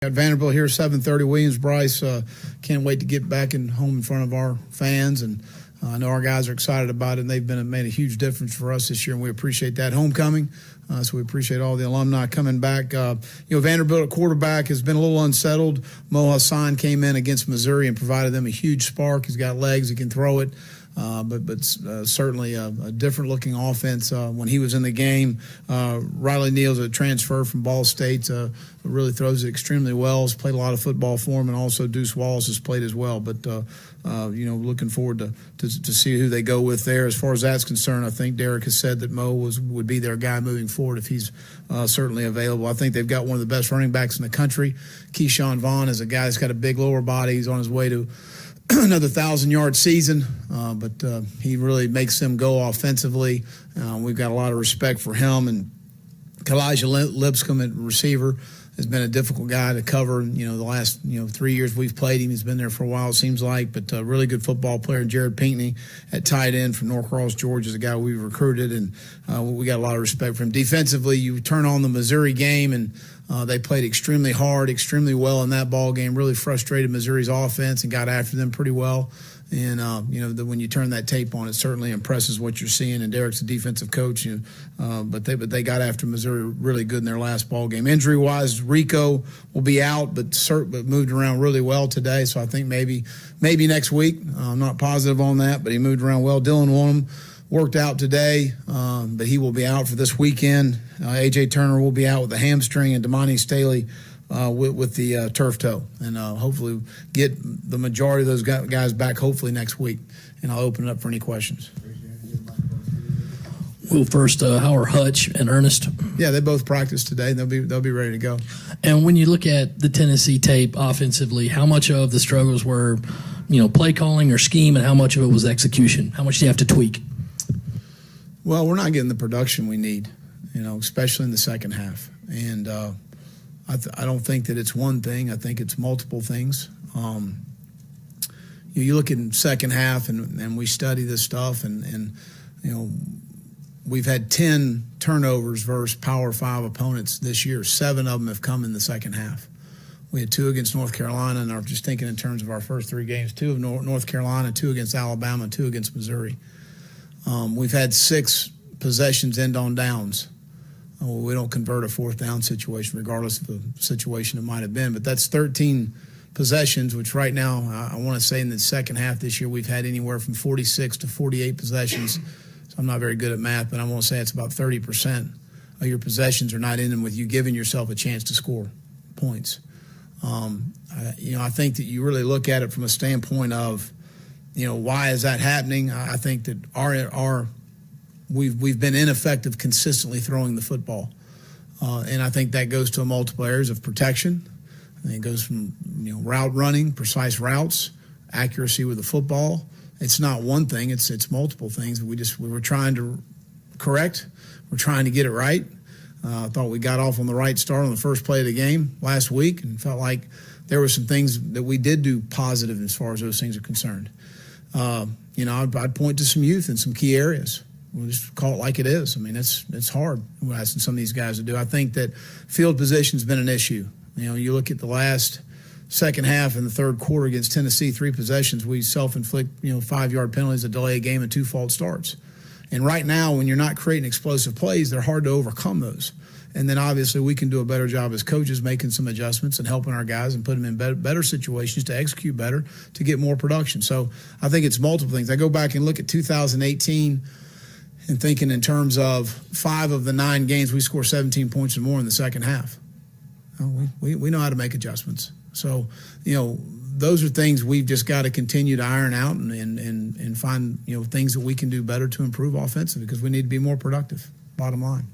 Got Vanderbilt here, 7:30. Williams-Brice. Can't wait to get back home in front of our fans, and I know our guys are excited about it. And they've made a huge difference for us this year, and we appreciate that homecoming. So we appreciate all the alumni coming back. Vanderbilt at quarterback has been a little unsettled. Muschamp came in against Missouri and provided them a huge spark. He's got legs; he can throw it. But certainly a different-looking offense when he was in the game. Riley Neal's a transfer from Ball State. Really throws it extremely well. Has played a lot of football for him, and also Deuce Wallace has played as well. But looking forward to see who they go with there. As far as that's concerned, I think Derek has said that Mo would be their guy moving forward if he's certainly available. I think they've got one of the best running backs in the country. Keyshawn Vaughn is a guy that's got a big lower body. He's on his way to another 1,000-yard season, but he really makes them go offensively. We've got a lot of respect for him. And Elijah Lipscomb at receiver has been a difficult guy to cover. The last 3 years we've played him, he's been there for a while, it seems like. But a really good football player. Jared Pinckney at tight end from Norcross, Georgia, is a guy we've recruited, and we got a lot of respect for him. Defensively, you turn on the Missouri game, and they played extremely hard, extremely well in that ball game. Really frustrated Missouri's offense and got after them pretty well. And when you turn that tape on, it certainly impresses what you're seeing. And Derek's a defensive coach, but they got after Missouri really good in their last ball game. Injury-wise, Rico will be out, but moved around really well today. So I think maybe next week. I'm not positive on that, but he moved around well. Dylan Wonnum worked out today, but he will be out for this weekend. A.J. Turner will be out with a hamstring, and Damani Staley with the turf toe. And hopefully get the majority of those guys back hopefully next week. And I'll open it up for any questions. Well, first, how are Hutch and Ernest? Yeah, they both practiced today. They'll be ready to go. And when you look at the Tennessee tape offensively, how much of the struggles were, play calling or scheme, and how much of it was execution? How much do you have to tweak? Well, we're not getting the production we need, especially in the second half. And I don't think that it's one thing. I think it's multiple things. You look in second half, and we study this stuff, and we've had 10 turnovers versus Power 5 opponents this year. 7 of them have come in the second half. We had 2 against North Carolina, and I'm just thinking in terms of our first 3 games, 2 of North Carolina, 2 against Alabama, 2 against Missouri. We've had 6 possessions end on downs. We don't convert a 4th down situation, regardless of the situation it might have been. But that's 13 possessions, which right now, I want to say in the second half this year, we've had anywhere from 46 to 48 possessions. So I'm not very good at math, but I want to say it's about 30% of your possessions are not ending with you giving yourself a chance to score points. I think that you really look at it from a standpoint of, why is that happening? I think that we've been ineffective consistently throwing the football, and I think that goes to multiple areas of protection. I think it goes from route running, precise routes, accuracy with the football. It's not one thing; it's multiple things. We were trying to correct. We're trying to get it right. I thought we got off on the right start on the first play of the game last week, and felt like there were some things that we did do positive as far as those things are concerned. I'd point to some youth in some key areas. We'll just call it like it is. I mean, it's hard. We're asking some of these guys to do. I think that field position's been an issue. You look at the last second half in the third quarter against Tennessee, 3 possessions, we self-inflict, 5-yard penalties, a delay of game, and 2 false starts. And right now, when you're not creating explosive plays, they're hard to overcome those. And then obviously we can do a better job as coaches making some adjustments and helping our guys and putting them in better situations to execute better, to get more production. So I think it's multiple things. I go back and look at 2018 and thinking in terms of 5 of the 9 games, we score 17 points or more in the second half. We know how to make adjustments. So, those are things we've just got to continue to iron out and find, things that we can do better to improve offensively, because we need to be more productive, bottom line.